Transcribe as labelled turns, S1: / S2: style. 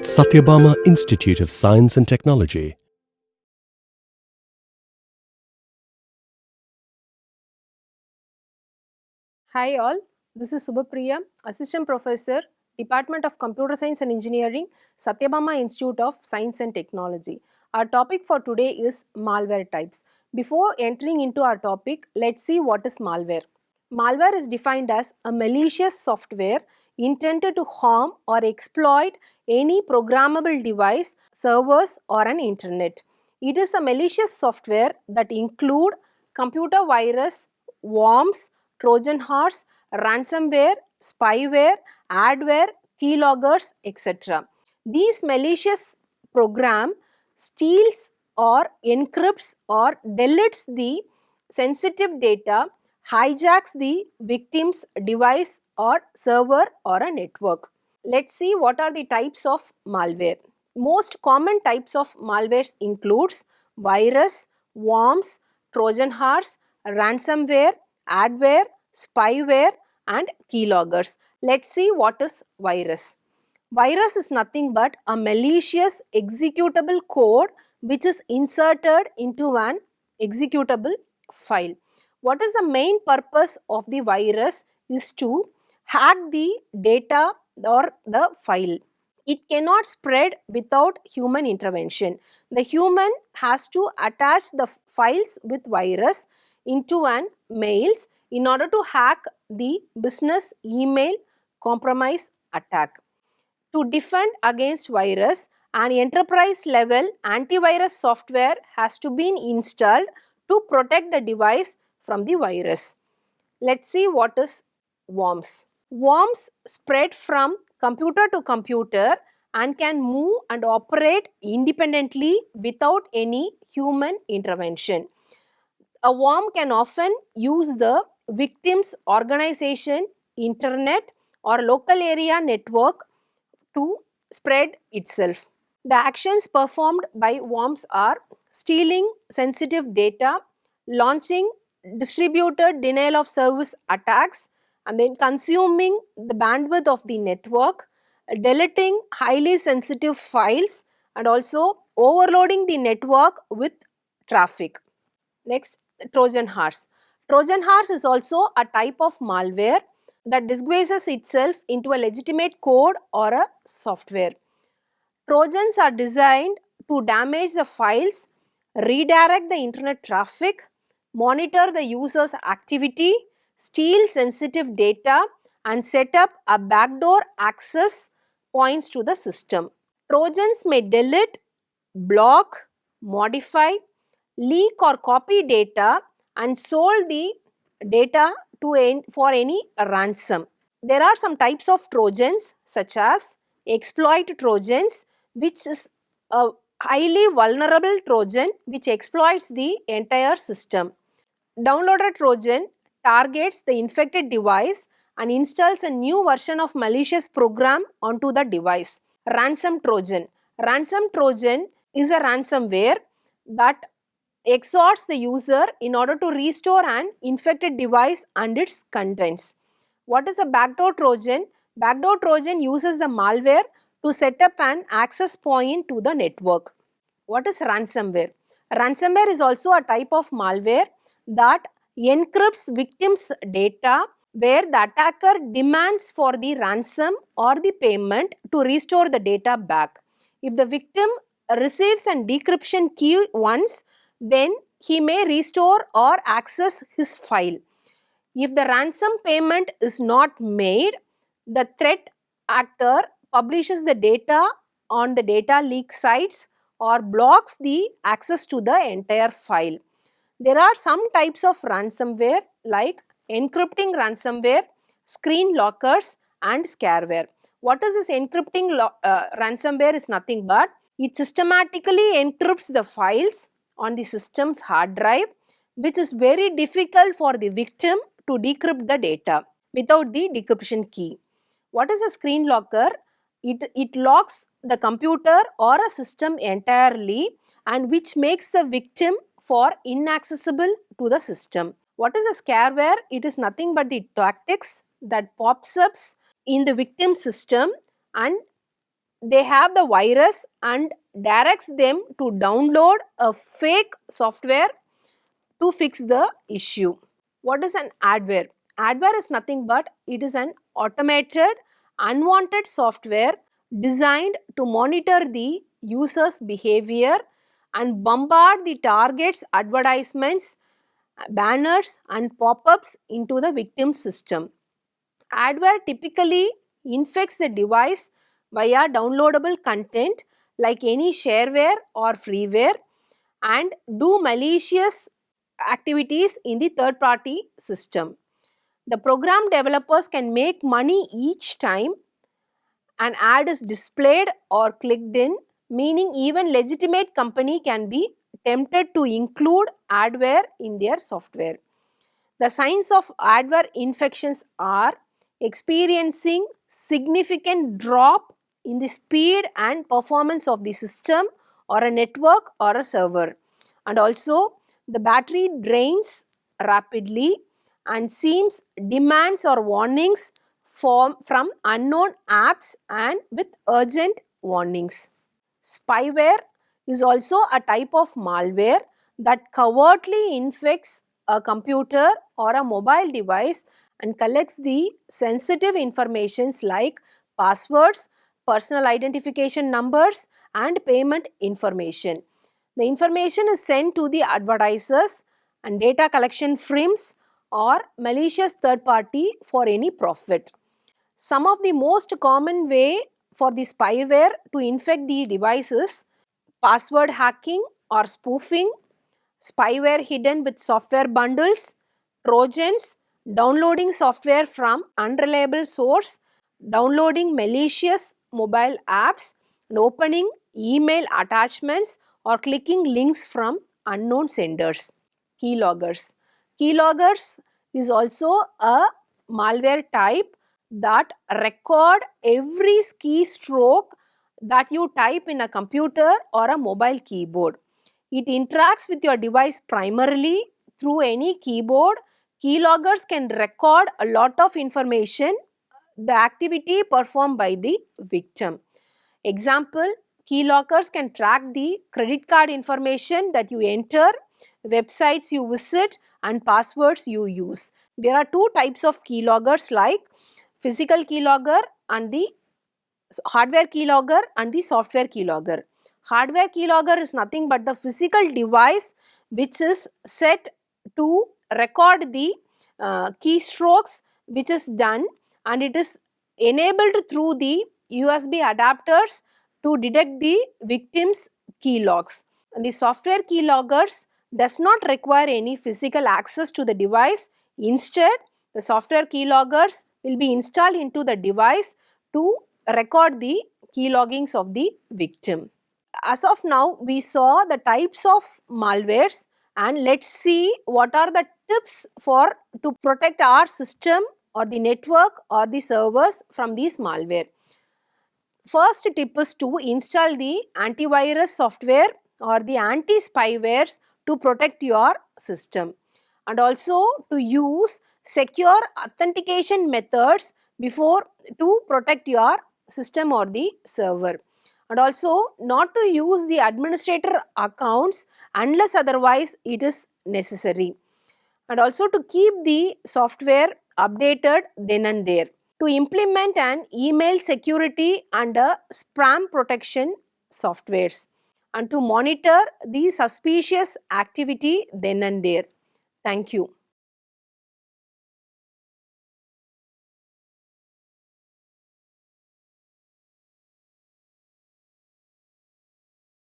S1: Sathyabama Institute of Science and Technology.
S2: Hi all, this is Subapriya, Assistant Professor, Department of Computer Science and Engineering, Sathyabama Institute of Science and Technology. Our topic for today is malware types. Before entering into our topic, let's see what is malware. Malware is defined as a malicious software intended to harm or exploit any programmable device, servers or an internet. It is a malicious software that include computer virus, worms, Trojan horse, ransomware, spyware, adware, keyloggers, etc. These malicious program steals or encrypts or deletes the sensitive data, hijacks the victim's device or server or a network. Let's see what are the types of malware. Most common types of malwares includes virus, worms, Trojan horse, ransomware, adware, spyware and keyloggers. Let's see what is virus. Virus is nothing but a malicious executable code which is inserted into an executable file. What is the main purpose of the virus is to hack the data or the file. It cannot spread without human intervention. The human has to attach the files with virus into an mails in order to hack the business email compromise attack. To defend against virus, an enterprise level antivirus software has to be installed to protect the device from the virus. Let's see what is worms. Worms spread from computer to computer and can move and operate independently without any human intervention. A worm can often use the victim's organization, internet or local area network to spread itself. The actions performed by worms are stealing sensitive data, launching distributed denial of service attacks, and then consuming the bandwidth of the network, deleting highly sensitive files, and also overloading the network with traffic. Next, Trojan horse. Trojan horse is also a type of malware that disguises itself into a legitimate code or a software. Trojans are designed to damage the files, redirect the internet traffic, monitor the user's activity, steal sensitive data, and set up a backdoor access points to the system. Trojans may delete, block, modify, leak or copy data and sold the data for any ransom. There are some types of Trojans such as exploit Trojans, which is a highly vulnerable Trojan which exploits the entire system. Downloaded Trojan targets the infected device and installs a new version of malicious program onto the device. Ransom Trojan. Ransom Trojan is a ransomware that extorts the user in order to restore an infected device and its contents. What is the backdoor Trojan? Backdoor Trojan uses the malware to set up an access point to the network. What is ransomware? Ransomware is also a type of malware that encrypts victims' data where the attacker demands for the ransom or the payment to restore the data back. If the victim receives a decryption key once, then he may restore or access his file. If the ransom payment is not made, the threat actor publishes the data on the data leak sites or blocks the access to the entire file. There are some types of ransomware like encrypting ransomware, screen lockers and scareware. What is this encrypting ransomware is nothing but it systematically encrypts the files on the system's hard drive, which is very difficult for the victim to decrypt the data without the decryption key. What is a screen locker? It locks the computer or a system entirely and which makes the victim for inaccessible to the system. What is a scareware? It is nothing but the tactics that pops up in the victim system and they have the virus and directs them to download a fake software to fix the issue. What is an adware? Adware is nothing but it is an automated unwanted software designed to monitor the user's behavior and bombard the target's advertisements, banners and pop-ups into the victim system. Adware typically infects the device via downloadable content like any shareware or freeware and do malicious activities in the third party system. The program developers can make money each time an ad is displayed or clicked in, meaning even legitimate company can be tempted to include adware in their software. The signs of adware infections are experiencing significant drop in the speed and performance of the system or a network or a server, and also the battery drains rapidly and seems demands or warnings from unknown apps and with urgent warnings. Spyware is also a type of malware that covertly infects a computer or a mobile device and collects the sensitive informations like passwords, personal identification numbers and payment information. The information is sent to the advertisers and data collection firms or malicious third party for any profit. Some of the most common way for the spyware to infect the devices: password hacking or spoofing, spyware hidden with software bundles, Trojans, downloading software from unreliable source, downloading malicious mobile apps, and opening email attachments or clicking links from unknown senders. Keyloggers. Keyloggers is also a malware type that record every keystroke that you type in a computer or a mobile keyboard. It interacts with your device primarily through any keyboard. Keyloggers can record a lot of information, the activity performed by the victim. Example, keyloggers can track the credit card information that you enter, websites you visit and passwords you use. There are two types of keyloggers like physical keylogger and the hardware keylogger and the software keylogger. Hardware keylogger is nothing but the physical device which is set to record the keystrokes which is done, and it is enabled through the USB adapters to detect the victim's keylogs. And the software keyloggers does not require any physical access to the device. Instead, the software keyloggers will be installed into the device to record the keyloggings of the victim. As of now, we saw the types of malwares, and let's see what are the tips for to protect our system or the network or the servers from these malware. First tip is to install the antivirus software or the anti-spywares to protect your system, and also to use secure authentication methods before to protect your system or the server, and also not to use the administrator accounts unless otherwise it is necessary, and also to keep the software updated then and there, to implement an email security and a spam protection softwares, and to monitor the suspicious activity then and there. Thank you.